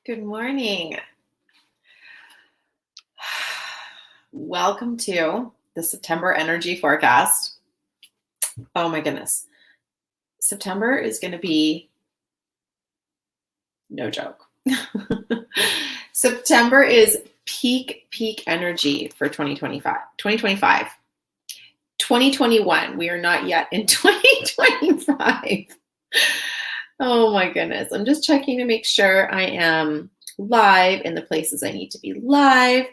Good morning. Welcome to the September energy forecast. Oh my goodness. September is going to be no joke. September is peak energy for 2025. 2021. We are not yet in 2025. Oh my goodness. I'm just checking to make sure I am live in the places I need to be live.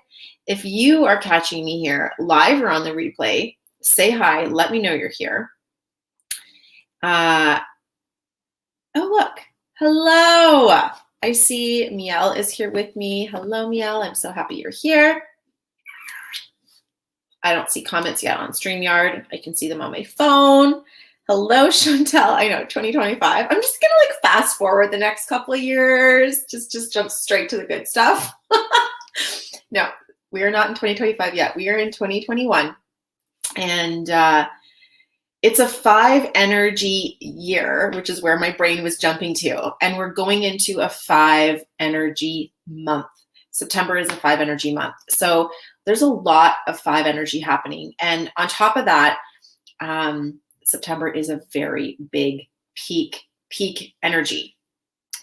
If you are catching me here live or on the replay, say hi. Let me know you're here. Oh, look. Hello. I see Miel is here with me. Hello, Miel. I'm so happy you're here. I don't see comments yet on StreamYard. I can see them on my phone. Hello, Chantel. I know, 2025. I'm just going to fast forward the next couple of years. Just jump straight to the good stuff. No, we are not in 2025 yet. We are in 2021. And it's a 5 energy year, which is where my brain was jumping to. And we're going into a 5 energy month. September is a 5 energy month. So there's a lot of 5 energy happening. And on top of that, September is a very big peak energy.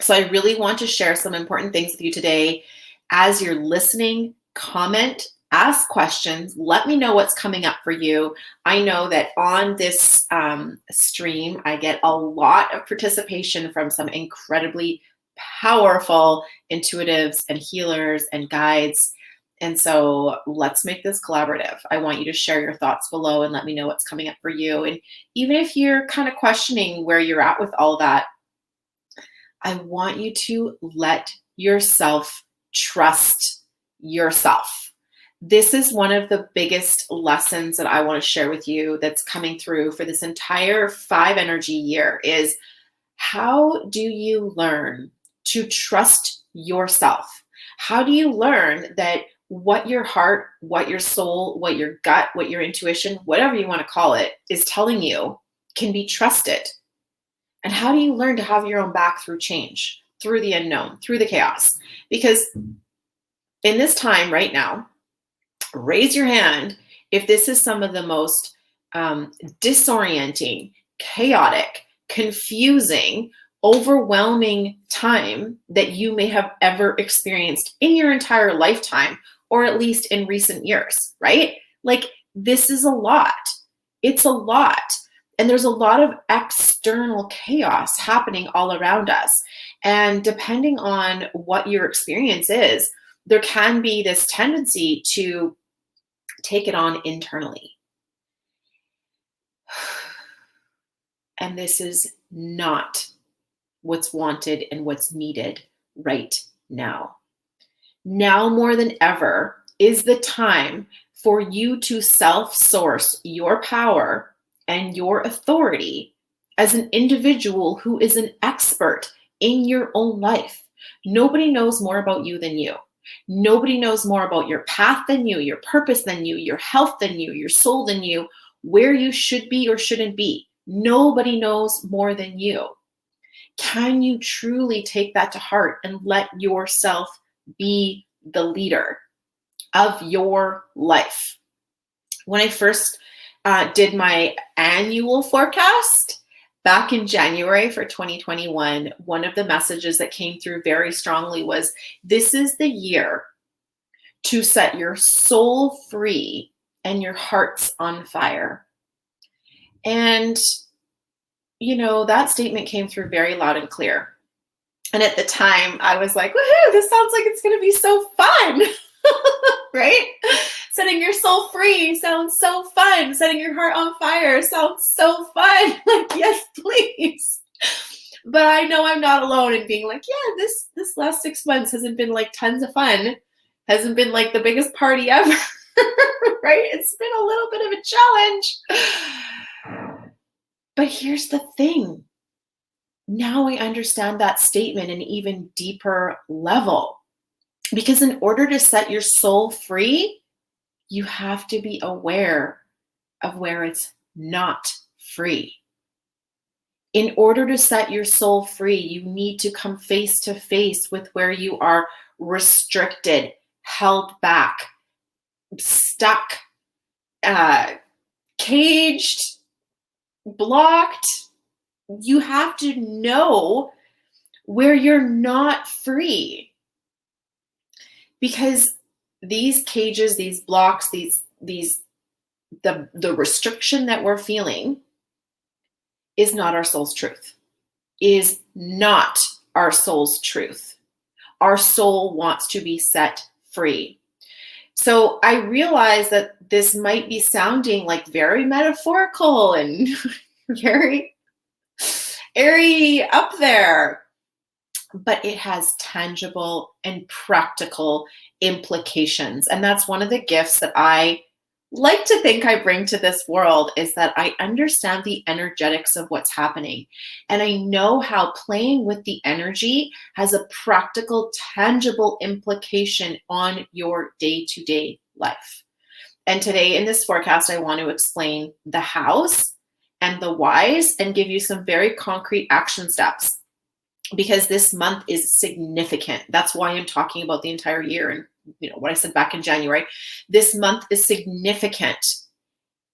So I really want to share some important things with you today. As you're listening, comment, ask questions, let me know what's coming up for you. I know that on this stream, I get a lot of participation from some incredibly powerful intuitives and healers and guides. And so let's make this collaborative. I want you to share your thoughts below and let me know what's coming up for you. And even if you're kind of questioning where you're at with all that, I want you to let yourself trust yourself. This is one of the biggest lessons that I want to share with you that's coming through for this entire 5 energy year is how do you learn to trust yourself? How do you learn that what your heart, what your soul, what your gut, what your intuition, whatever you want to call it, is telling you can be trusted? And how do you learn to have your own back through change, through the unknown, through the chaos? Because in this time right now, raise your hand if this is some of the most disorienting, chaotic, confusing, overwhelming time that you may have ever experienced in your entire lifetime, or at least in recent years, right? This is a lot. It's a lot. And there's a lot of external chaos happening all around us. And depending on what your experience is, there can be this tendency to take it on internally. And this is not what's wanted and what's needed right now. Now more than ever is the time for you to self-source your power and your authority as an individual who is an expert in your own life. Nobody knows more about you than you. Nobody knows more about your path than you, your purpose than you, your health than you, your soul than you, where you should be or shouldn't be. Nobody knows more than you. Can you truly take that to heart and let yourself be the leader of your life? When I first did my annual forecast back in January for 2021, one of the messages that came through very strongly was, this is the year to set your soul free and your hearts on fire. And that statement came through very loud and clear. And at the time, I was like, woohoo, this sounds like it's going to be so fun, right? Setting your soul free sounds so fun. Setting your heart on fire sounds so fun. Yes, please. But I know I'm not alone in being like, yeah, this last 6 months hasn't been tons of fun. Hasn't been the biggest party ever, right? It's been a little bit of a challenge. But here's the thing. Now I understand that statement in an even deeper level. Because in order to set your soul free, you have to be aware of where it's not free. In order to set your soul free, you need to come face to face with where you are restricted, held back, stuck, caged, blocked. You have to know where you're not free. Because these cages, these blocks, the restriction that we're feeling is not our soul's truth. Is not our soul's truth. Our soul wants to be set free. So I realize that this might be sounding like very metaphorical and very airy up there, but it has tangible and practical implications. And that's one of the gifts that I like to think I bring to this world, is that I understand the energetics of what's happening. And I know how playing with the energy has a practical, tangible implication on your day-to-day life. And today in this forecast, I want to explain the hows and the whys and give you some very concrete action steps, because this month is significant. That's why I'm talking about the entire year. And what I said back in January, this month is significant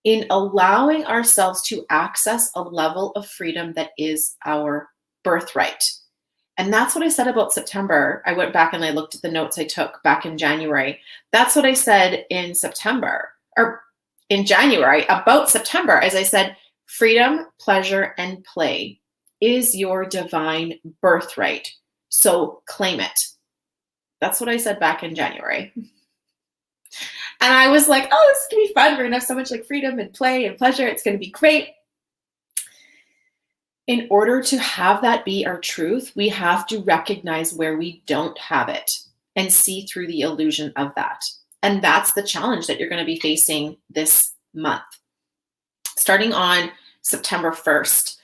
in allowing ourselves to access a level of freedom that is our birthright. And that's what I said about September. I went back and I looked at the notes I took back in January. That's what I said in September, or in January about September, as I said, freedom, pleasure, and play is your divine birthright. So claim it. That's what I said back in January. And I was like, oh, this is going to be fun. We're going to have so much like freedom and play and pleasure. It's going to be great. In order to have that be our truth, we have to recognize where we don't have it and see through the illusion of that. And that's the challenge that you're going to be facing this month. Starting on September 1st,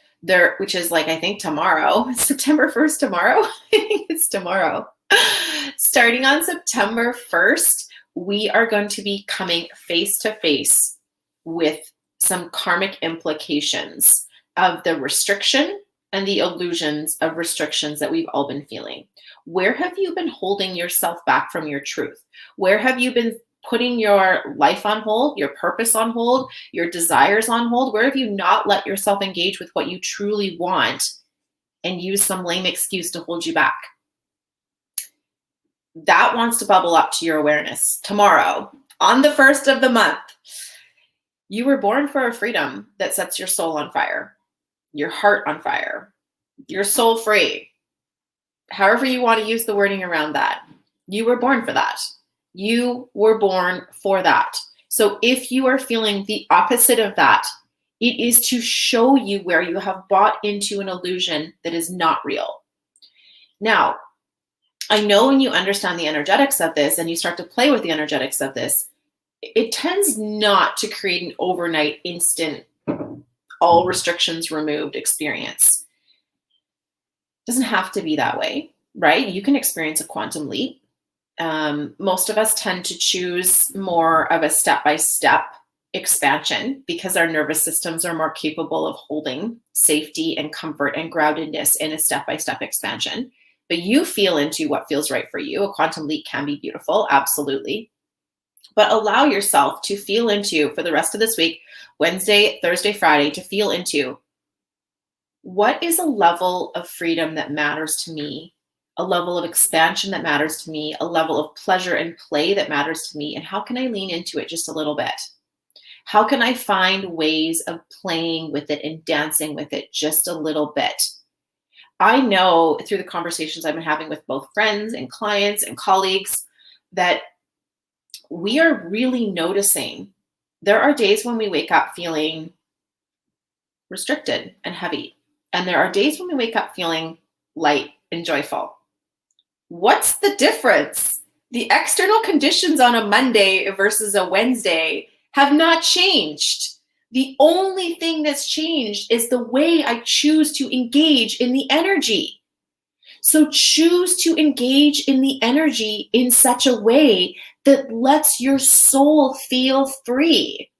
which is like, I think tomorrow. It's September 1st tomorrow. I think it's tomorrow. Starting on September 1st, we are going to be coming face to face with some karmic implications of the restriction and the illusions of restrictions that we've all been feeling. Where have you been holding yourself back from your truth? Where have you been putting your life on hold, your purpose on hold, your desires on hold? Where have you not let yourself engage with what you truly want and use some lame excuse to hold you back? That wants to bubble up to your awareness tomorrow, on the 1st of the month. You were born for a freedom that sets your soul on fire, your heart on fire, your soul free. However you want to use the wording around that. You were born for that. You were born for that. So if you are feeling the opposite of that, it is to show you where you have bought into an illusion that is not real. Now, I know when you understand the energetics of this and you start to play with the energetics of this, it tends not to create an overnight, instant, all restrictions removed experience. It doesn't have to be that way, right? You can experience a quantum leap. Most of us tend to choose more of a step-by-step expansion because our nervous systems are more capable of holding safety and comfort and groundedness in a step-by-step expansion. But you feel into what feels right for you. A quantum leap can be beautiful, absolutely. But allow yourself to feel into, for the rest of this week, Wednesday, Thursday, Friday, to feel into what is a level of freedom that matters to me, a level of expansion that matters to me, a level of pleasure and play that matters to me, and how can I lean into it just a little bit? How can I find ways of playing with it and dancing with it just a little bit? I know through the conversations I've been having with both friends and clients and colleagues that we are really noticing there are days when we wake up feeling restricted and heavy. And there are days when we wake up feeling light and joyful. What's the difference? The external conditions on a Monday versus a Wednesday have not changed. The only thing that's changed is the way I choose to engage in the energy. So choose to engage in the energy in such a way that lets your soul feel free.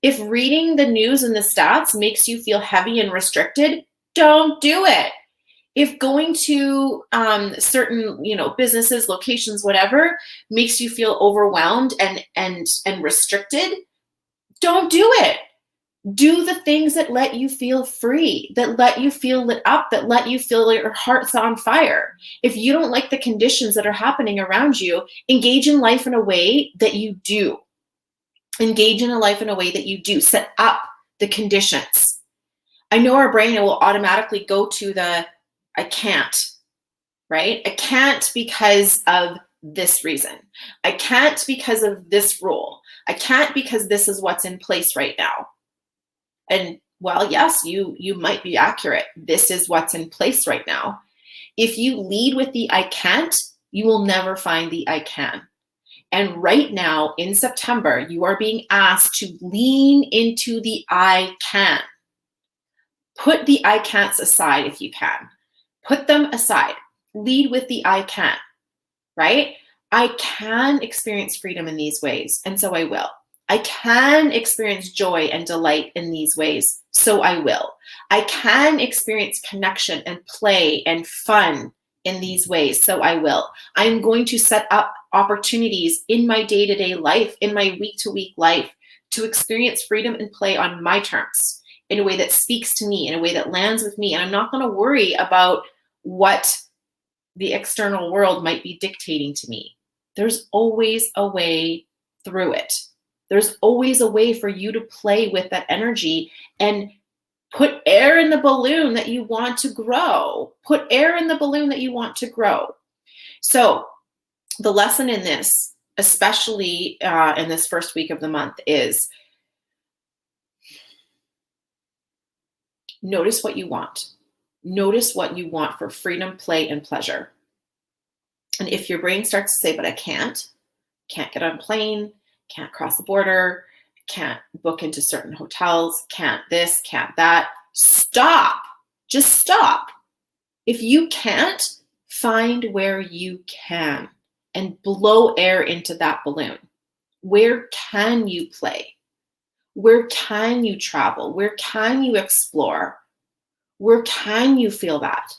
If reading the news and the stats makes you feel heavy and restricted, don't do it. If going to certain, businesses, locations, whatever, makes you feel overwhelmed and restricted, don't do it. Do the things that let you feel free, that let you feel lit up, that let you feel your heart's on fire. If you don't like the conditions that are happening around you, engage in life in a way that you do. Engage in a life in a way that you do. Set up the conditions. I know our brain will automatically go to the I can't, right? I can't because of this reason. I can't because of this rule. I can't because this is what's in place right now. And well, yes, you might be accurate. This is what's in place right now. If you lead with the I can't, you will never find the I can. And right now in September, you are being asked to lean into the I can. Put the I can'ts aside if you can. Put them aside. Lead with the I can, right? I can experience freedom in these ways, and so I will. I can experience joy and delight in these ways, so I will. I can experience connection and play and fun in these ways, so I will. I'm going to set up opportunities in my day-to-day life, in my week-to-week life, to experience freedom and play on my terms, in a way that speaks to me, in a way that lands with me. And I'm not going to worry about what the external world might be dictating to me. There's always a way through it. There's always a way for you to play with that energy and put air in the balloon that you want to grow. Put air in the balloon that you want to grow. So the lesson in this, especially in this first week of the month, is notice what you want. Notice what you want for freedom, play, and pleasure. And if your brain starts to say, but I can't get on a plane, can't cross the border, can't book into certain hotels, can't this, can't that, stop. Just stop. If you can't, find where you can and blow air into that balloon. Where can you play? Where can you travel? Where can you explore? Where can you feel that?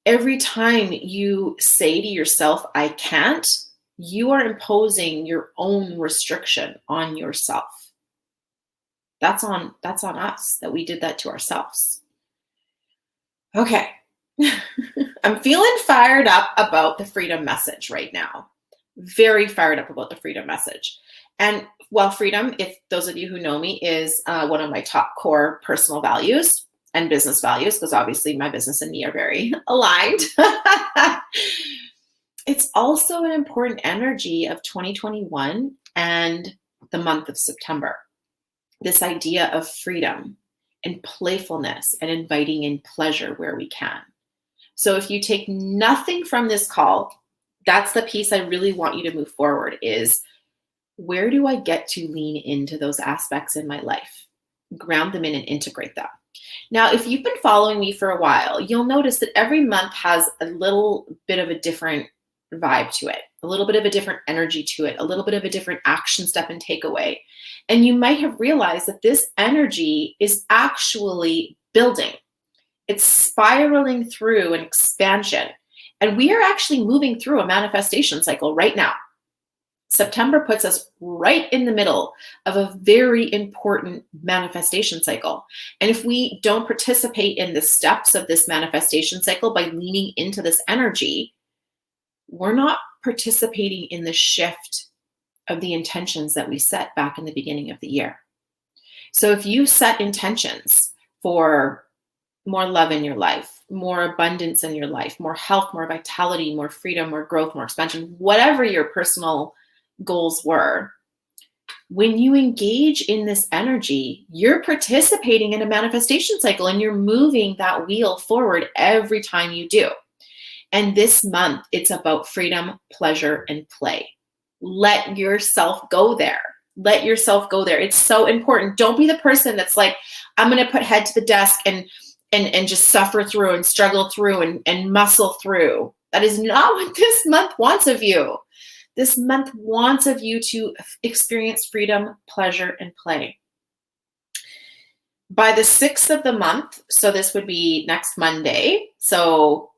Every time you say to yourself, I can't, you are imposing your own restriction on yourself. That's on us, that we did that to ourselves. Okay. I'm feeling fired up about the freedom message right now. Very fired up about the freedom message. And while freedom, if those of you who know me, is one of my top core personal values and business values, because obviously my business and me are very aligned. It's also an important energy of 2021 and the month of September. This idea of freedom and playfulness and inviting in pleasure where we can. So if you take nothing from this call, that's the piece I really want you to move forward is, where do I get to lean into those aspects in my life? Ground them in and integrate them. Now, if you've been following me for a while, you'll notice that every month has a little bit of a different vibe to it, a little bit of a different energy to it, a little bit of a different action step and takeaway. And you might have realized that this energy is actually building. It's spiraling through an expansion. And we are actually moving through a manifestation cycle right now. September puts us right in the middle of a very important manifestation cycle. And if we don't participate in the steps of this manifestation cycle by leaning into this energy, we're not participating in the shift of the intentions that we set back in the beginning of the year. So if you set intentions for more love in your life, more abundance in your life, more health, more vitality, more freedom, more growth, more expansion, whatever your personal goals were, when you engage in this energy, you're participating in a manifestation cycle and you're moving that wheel forward every time you do. And this month, it's about freedom, pleasure, and play. Let yourself go there. Let yourself go there. It's so important. Don't be the person that's like, I'm going to put head to the desk and just suffer through and struggle through and muscle through. That is not what this month wants of you. This month wants of you to experience freedom, pleasure, and play. By the 6th of the month, so this would be next Monday. So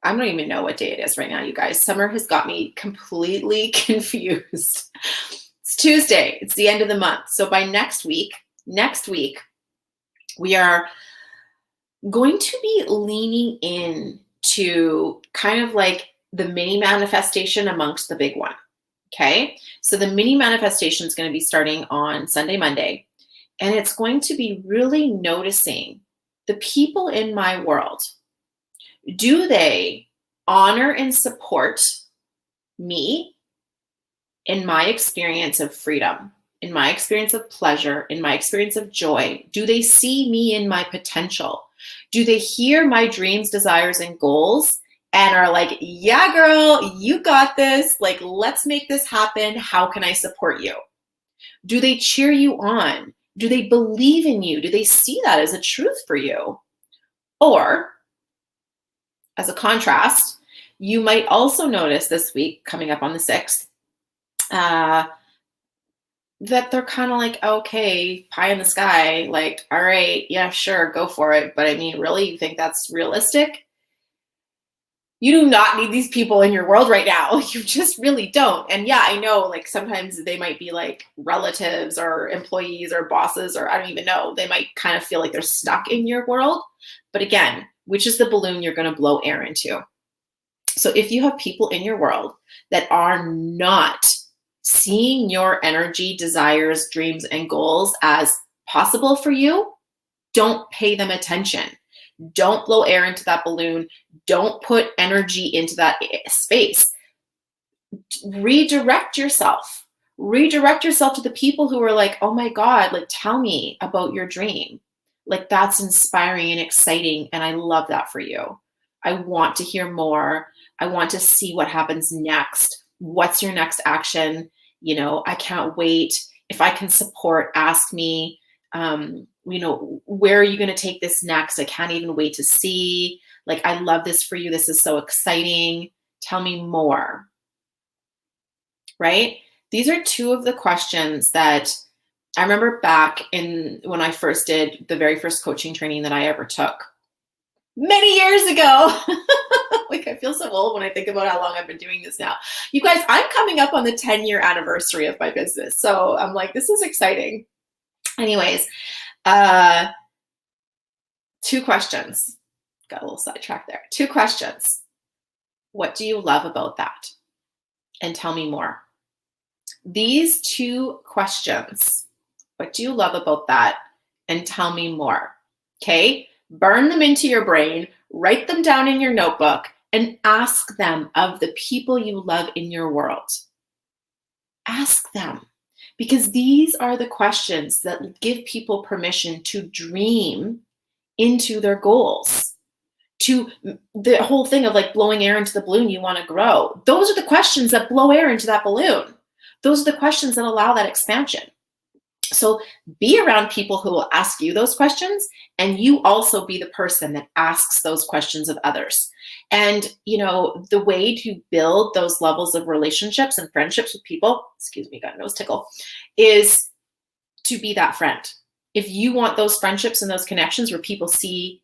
I don't even know what day it is right now, you guys. Summer has got me completely confused. It's Tuesday. It's the end of the month. So by next week, we are going to be leaning in to kind of like the mini manifestation amongst the big one. Okay. So the mini manifestation is going to be starting on Sunday, Monday, and it's going to be really noticing the people in my world. Do they honor and support me in my experience of freedom, in my experience of pleasure, in my experience of joy? Do they see me in my potential? Do they hear my dreams, desires, and goals and are like, yeah, girl, you got this. Like, let's make this happen. How can I support you? Do they cheer you on? Do they believe in you? Do they see that as a truth for you? Or, as a contrast, you might also notice this week, coming up on the 6th, that they're kind of like, okay, pie in the sky, like, all right, yeah, sure, go for it. But I mean, really, you think that's realistic? You do not need these people in your world right now. You just really don't. And yeah, I know, like, sometimes they might be like relatives or employees or bosses, or I don't even know. They might kind of feel like they're stuck in your world. But again, which is the balloon you're going to blow air into? So if you have people in your world that are not seeing your energy, desires, dreams, and goals as possible for you, don't pay them attention. Don't blow air into that balloon. Don't put energy into that space. Redirect yourself. Redirect yourself to the people who are like, oh my God, like, tell me about your dream. Like, that's inspiring and exciting. And I love that for you. I want to hear more. I want to see what happens next. What's your next action? You know, I can't wait. If I can support, ask me. You know, where are you going to take this next? I can't even wait to see. Like, I love this for you. This is so exciting. Tell me more. Right? These are two of the questions that I remember back in when I first did the very first coaching training that I ever took many years ago. Like, I feel so old when I think about how long I've been doing this now. You guys, I'm coming up on the 10-year anniversary of my business. So I'm like, this is exciting. Anyways, 2 questions. Got a little sidetracked there. 2 questions. What do you love about that? And tell me more. These 2 questions. What do you love about that? And tell me more. Okay? Burn them into your brain. Write them down in your notebook and ask them of the people you love in your world. Ask them. Because these are the questions that give people permission to dream into their goals. To the whole thing of like blowing air into the balloon you want to grow. Those are the questions that blow air into that balloon. Those are the questions that allow that expansion. So be around people who will ask you those questions, and you also be the person that asks those questions of others. And, you know, the way to build those levels of relationships and friendships with people, excuse me, got a nose tickle, is to be that friend. If you want those friendships and those connections where people see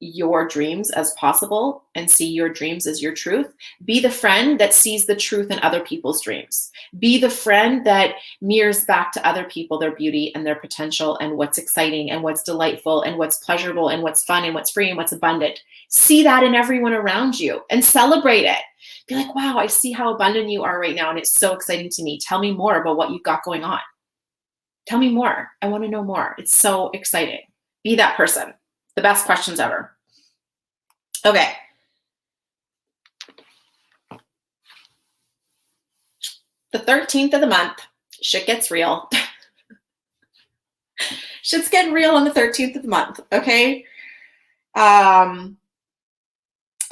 your dreams as possible and see your dreams as your truth, be the friend that sees the truth in other people's dreams. Be the friend that mirrors back to other people their beauty and their potential and what's exciting and what's delightful and what's pleasurable and what's fun and what's free and what's abundant. See that in everyone around you and celebrate it. Be like, wow, I see how abundant you are right now and it's so exciting to me. Tell me more about what you've got going on. Tell me more. I want to know more. It's so exciting. Be that person. The best questions ever. Okay. The 13th of the month, shit gets real. Shit's getting real on the 13th of the month, okay? Oh,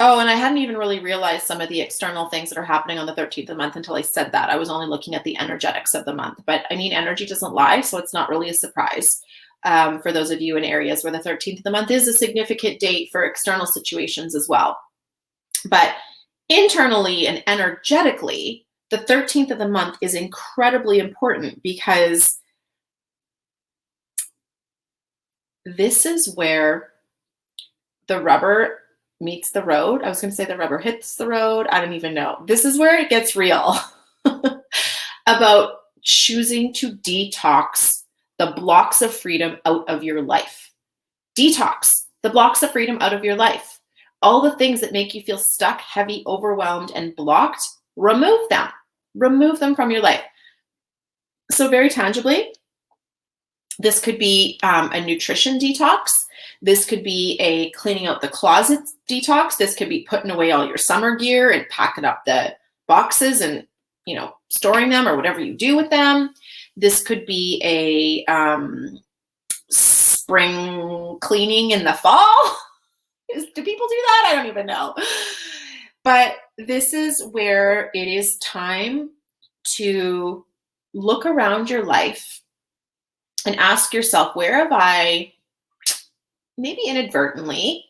and I hadn't even really realized some of the external things that are happening on the 13th of the month until I said that. I was only looking at the energetics of the month. But I mean, energy doesn't lie, so it's not really a surprise. For those of you in areas where the 13th of the month is a significant date for external situations as well. But internally and energetically, the 13th of the month is incredibly important because this is where the rubber meets the road. I was going to say the rubber hits the road. I don't even know. This is where it gets real about choosing to detox the blocks of freedom out of your life. Detox the blocks of freedom out of your life. All the things that make you feel stuck, heavy, overwhelmed, and blocked, remove them. Remove them from your life. So very tangibly, this could be a nutrition detox. This could be a cleaning out the closet detox. This could be putting away all your summer gear and packing up the boxes and, storing them or whatever you do with them. This could be a spring cleaning in the fall. Do people do that? I don't even know. But this is where it is time to look around your life and ask yourself, where have I maybe inadvertently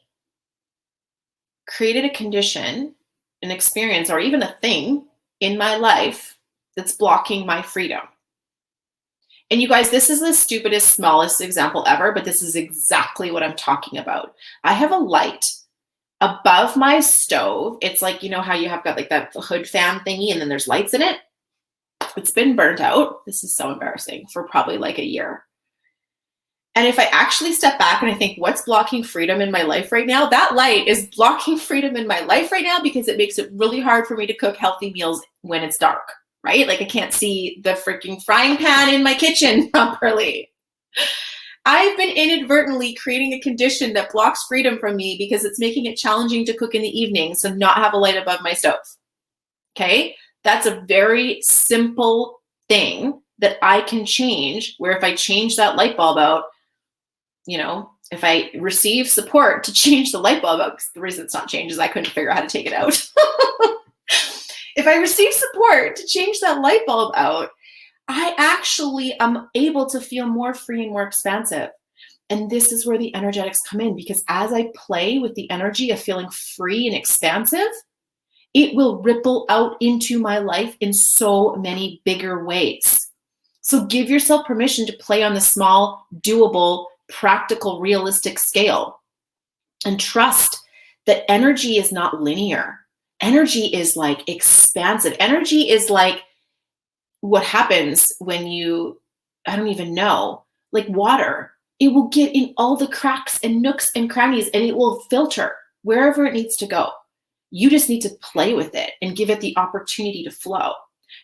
created a condition, an experience, or even a thing in my life that's blocking my freedom? And you guys, this is the stupidest, smallest example ever, but this is exactly what I'm talking about. I have a light above my stove. It's like, how you have got like that hood fan thingy and then there's lights in it. It's been burnt out. This is so embarrassing, for probably like a year. And if I actually step back and I think, what's blocking freedom in my life right now? That light is blocking freedom in my life right now because it makes it really hard for me to cook healthy meals when it's dark, right? Like I can't see the freaking frying pan in my kitchen properly. I've been inadvertently creating a condition that blocks freedom from me because it's making it challenging to cook in the evening, so not have a light above my stove. Okay? That's a very simple thing that I can change, where if I change that light bulb out, if I receive support to change the light bulb out, because the reason it's not changed is I couldn't figure out how to take it out. If I receive support to change that light bulb out, I actually am able to feel more free and more expansive. And this is where the energetics come in, because as I play with the energy of feeling free and expansive, it will ripple out into my life in so many bigger ways. So give yourself permission to play on the small, doable, practical, realistic scale, and trust that energy is not linear. Energy is like expansive. Energy is like what happens when I don't even know, like water. It will get in all the cracks and nooks and crannies and it will filter wherever it needs to go. You just need to play with it and give it the opportunity to flow.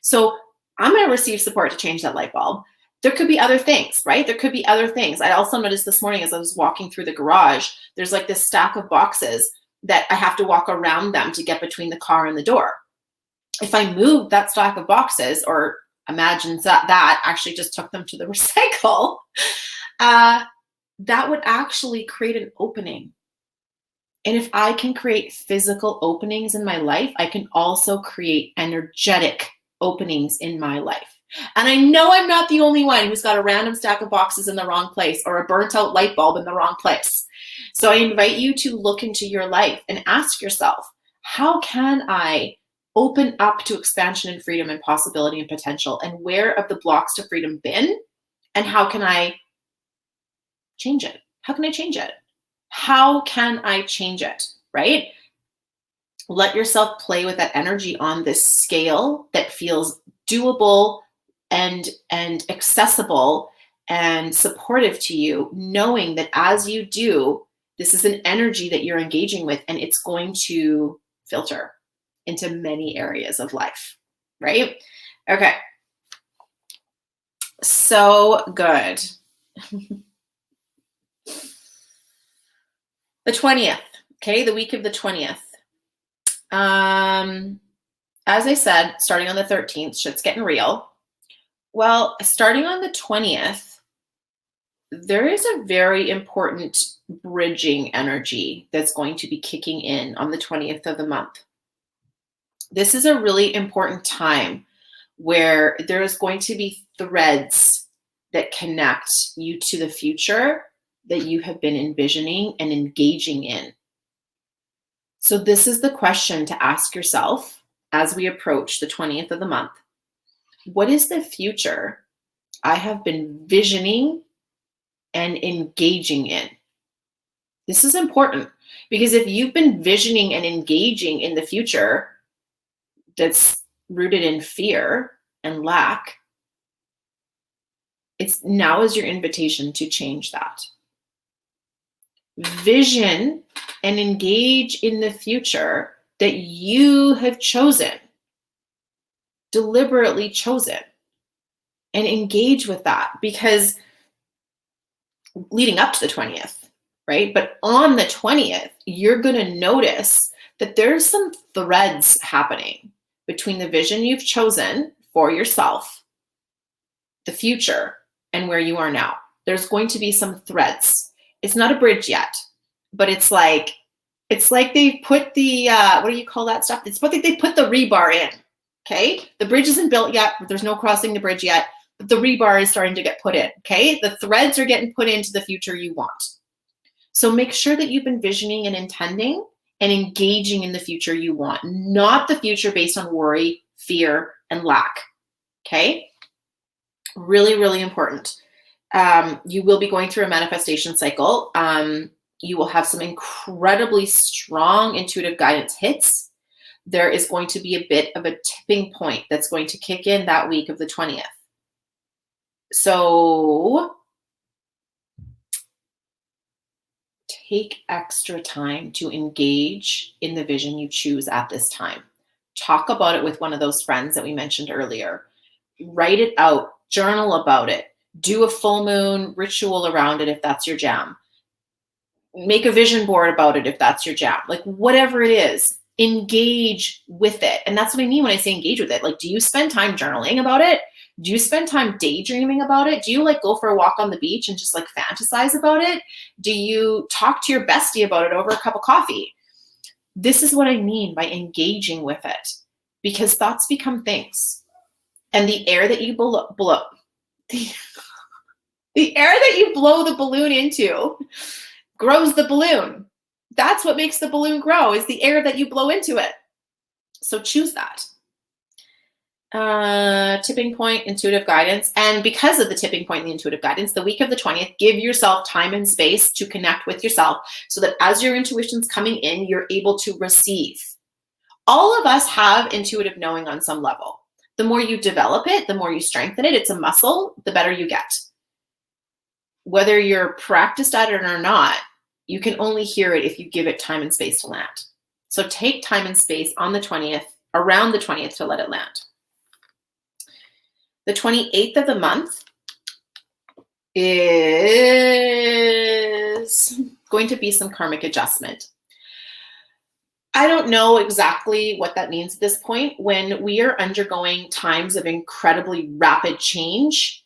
So I'm going to receive support to change that light bulb. There could be other things, right? There could be other things. I also noticed this morning as I was walking through the garage, there's like this stack of boxes that I have to walk around them to get between the car and the door. If I moved that stack of boxes, or imagine that actually just took them to the recycle, that would actually create an opening. And if I can create physical openings in my life, I can also create energetic openings in my life. And I know I'm not the only one who's got a random stack of boxes in the wrong place or a burnt out light bulb in the wrong place. So I invite you to look into your life and ask yourself, how can I open up to expansion and freedom and possibility and potential? And where have the blocks to freedom been? And how can I change it? How can I change it? How can I change it, right? Let yourself play with that energy on this scale that feels doable and accessible and supportive to you, knowing that as you do, this is an energy that you're engaging with, and it's going to filter into many areas of life, right? Okay. So good. The 20th, okay, the week of the 20th. As I said, starting on the 13th, shit's getting real. Well, starting on the 20th, there is a very important bridging energy that's going to be kicking in on the 20th of the month. This is a really important time where there is going to be threads that connect you to the future that you have been envisioning and engaging in. So this is the question to ask yourself as we approach the 20th of the month. What is the future I have been visioning and engaging in. This is important because if you've been visioning and engaging in the future that's rooted in fear and lack, now is your invitation to change that. Vision and engage in the future that you have chosen, deliberately chosen, and engage with that, because leading up to the 20th, right? But on the 20th, you're going to notice that there's some threads happening between the vision you've chosen for yourself, the future, and where you are now. There's going to be some threads. It's not a bridge yet, but it's like they put the, what do you call that stuff? It's like they put the rebar in, okay? The bridge isn't built yet, but there's no crossing the bridge yet, but the rebar is starting to get put in, okay? The threads are getting put into the future you want. So make sure that you've been visioning and intending and engaging in the future you want, not the future based on worry, fear, and lack, okay? Really, really important. You will be going through a manifestation cycle. You will have some incredibly strong intuitive guidance hits. There is going to be a bit of a tipping point that's going to kick in that week of the 20th. So take extra time to engage in the vision you choose at this time. Talk about it with one of those friends that we mentioned earlier. Write it out, journal about it, do a full moon ritual around it if that's your jam. Make a vision board about it if that's your jam. Like whatever it is, engage with it. And that's what I mean when I say engage with it. Like, do you spend time journaling about it? Do you spend time daydreaming about it? Do you like go for a walk on the beach and just like fantasize about it? Do you talk to your bestie about it over a cup of coffee? This is what I mean by engaging with it, because thoughts become things. And the air that you blow the air that you blow the balloon into grows the balloon. That's what makes the balloon grow, is the air that you blow into it. So choose that. Tipping point, intuitive guidance. And because of the tipping point and the intuitive guidance, the week of the 20th, give yourself time and space to connect with yourself so that as your intuition's coming in, you're able to receive. All of us have intuitive knowing on some level. The more you develop it, the more you strengthen it. It's a muscle, the better you get. Whether you're practiced at it or not, you can only hear it if you give it time and space to land. So take time and space on the 20th, around the 20th, to let it land. The 28th of the month is going to be some karmic adjustment. I don't know exactly what that means at this point. When we are undergoing times of incredibly rapid change,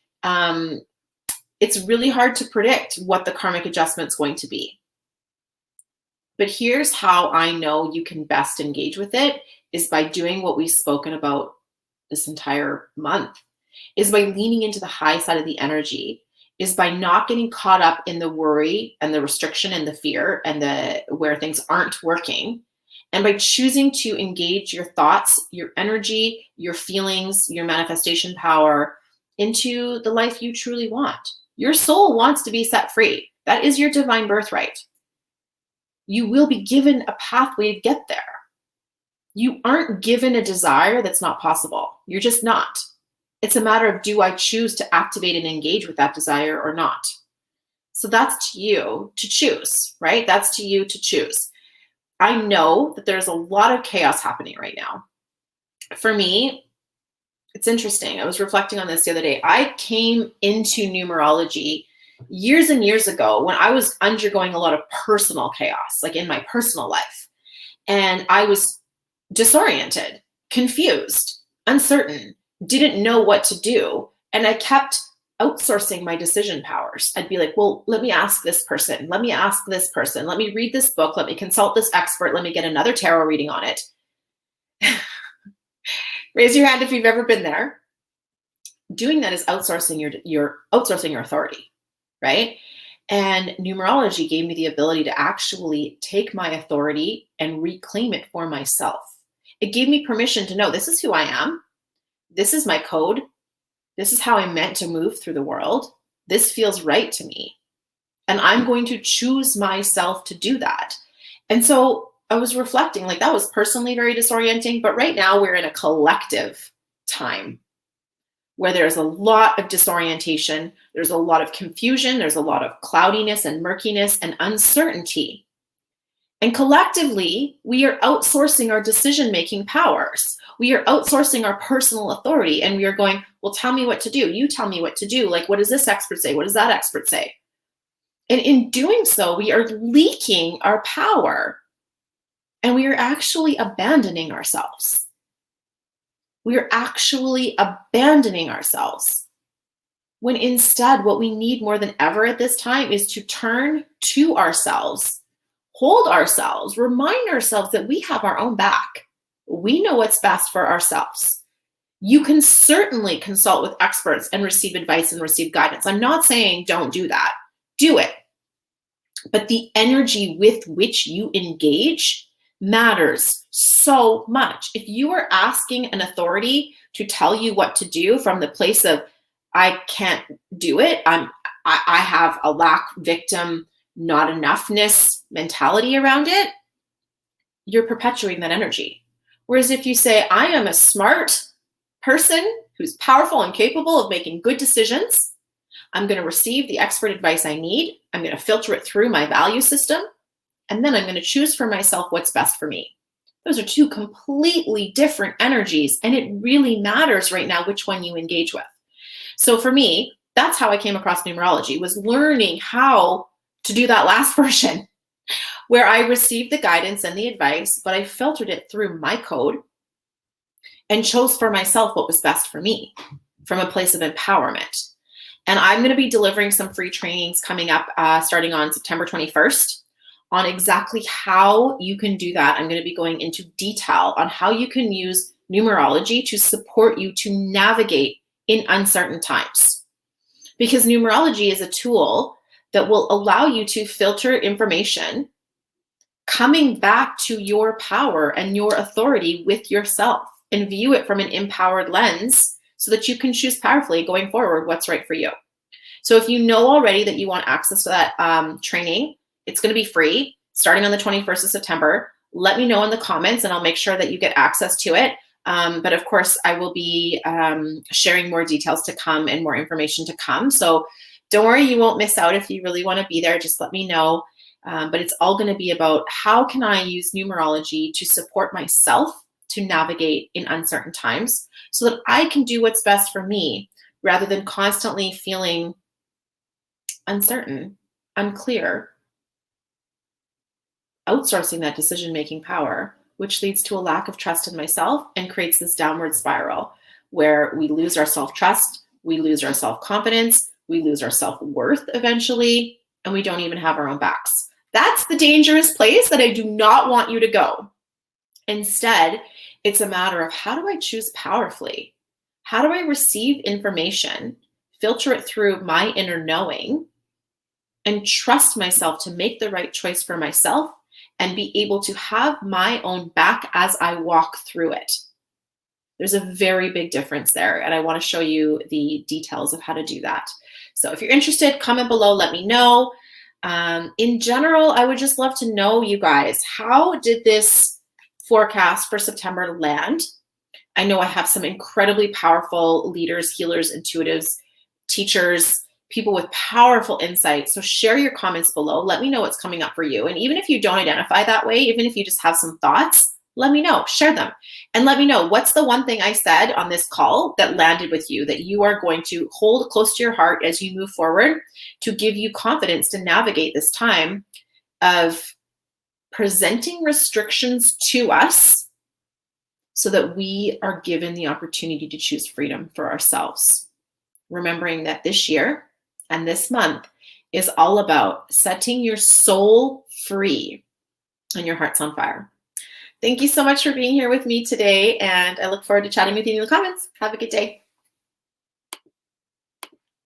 it's really hard to predict what the karmic adjustment is going to be. But here's how I know you can best engage with it, is by doing what we've spoken about this entire month, is by leaning into the high side of the energy, is by not getting caught up in the worry and the restriction and the fear and the where things aren't working, and by choosing to engage your thoughts, your energy, your feelings, your manifestation power into the life you truly want. Your soul wants to be set free. That is your divine birthright. You will be given a pathway to get there. You aren't given a desire that's not possible. You're just not. It's a matter of, do I choose to activate and engage with that desire or not? So that's to you to choose, right? That's to you to choose. I know that there's a lot of chaos happening right now. For me, it's interesting. I was reflecting on this the other day. I came into numerology years and years ago when I was undergoing a lot of personal chaos, like in my personal life. And I was disoriented, confused, uncertain, didn't know what to do. And I kept outsourcing my decision powers. I'd be like, well, let me ask this person. Let me ask this person. Let me read this book. Let me consult this expert. Let me get another tarot reading on it. Raise your hand if you've ever been there. Doing that is outsourcing your outsourcing your authority, right? And numerology gave me the ability to actually take my authority and reclaim it for myself. It gave me permission to know, this is who I am. This is my code. This is how I'm meant to move through the world. This feels right to me. And I'm going to choose myself to do that. And so I was reflecting, like that was personally very disorienting, but right now we're in a collective time where there's a lot of disorientation, there's a lot of confusion, there's a lot of cloudiness and murkiness and uncertainty. And collectively, we are outsourcing our decision-making powers. We are outsourcing our personal authority, and we are going, well, tell me what to do. You tell me what to do. Like, what does this expert say? What does that expert say? And in doing so, we are leaking our power, and we are actually abandoning ourselves. We are actually abandoning ourselves. When instead, what we need more than ever at this time is to turn to ourselves, hold ourselves, remind ourselves that we have our own back. We know what's best for ourselves. You can certainly consult with experts and receive advice and receive guidance. I'm not saying don't do that. Do it. But the energy with which you engage matters so much. If you are asking an authority to tell you what to do from the place of, I can't do it, I have a lack, victim, not enoughness mentality around it, you're perpetuating that energy. Whereas if you say, I am a smart person who's powerful and capable of making good decisions, I'm going to receive the expert advice I need, I'm going to filter it through my value system, and then I'm going to choose for myself what's best for me. Those are two completely different energies, and it really matters right now which one you engage with. So for me, that's how I came across numerology, was learning how to do that last version, where I received the guidance and the advice, but I filtered it through my code and chose for myself what was best for me from a place of empowerment. And I'm going to be delivering some free trainings coming up starting on September 21st on exactly how you can do that. I'm going to be going into detail on how you can use numerology to support you to navigate in uncertain times. Because numerology is a tool that will allow you to filter information coming back to your power and your authority with yourself and view it from an empowered lens so that you can choose powerfully going forward what's right for you. So if you know already that you want access to that training, it's going to be free starting on the 21st of September. Let me know in the comments and I'll make sure that you get access to it. But of course, I will be sharing more details to come and more information to come. So don't worry, you won't miss out if you really want to be there. Just let me know. But it's all going to be about how can I use numerology to support myself to navigate in uncertain times so that I can do what's best for me rather than constantly feeling uncertain, unclear, outsourcing that decision-making power, which leads to a lack of trust in myself and creates this downward spiral where we lose our self-trust, we lose our self-confidence, we lose our self-worth eventually, and we don't even have our own backs. That's the dangerous place that I do not want you to go. Instead, it's a matter of how do I choose powerfully? How do I receive information, filter it through my inner knowing, and trust myself to make the right choice for myself and be able to have my own back as I walk through it? There's a very big difference there, and I want to show you the details of how to do that. So if you're interested, comment below, let me know. In general, I would just love to know, you guys, how did this forecast for September land? I know I have some incredibly powerful leaders, healers, intuitives, teachers, people with powerful insights. So share your comments below. Let me know what's coming up for you. And even if you don't identify that way, even if you just have some thoughts, let me know, share them. And let me know what's the one thing I said on this call that landed with you, that you are going to hold close to your heart as you move forward to give you confidence to navigate this time of presenting restrictions to us so that we are given the opportunity to choose freedom for ourselves. Remembering that this year and this month is all about setting your soul free and your heart's on fire. Thank you so much for being here with me today, and I look forward to chatting with you in the comments. Have a good day.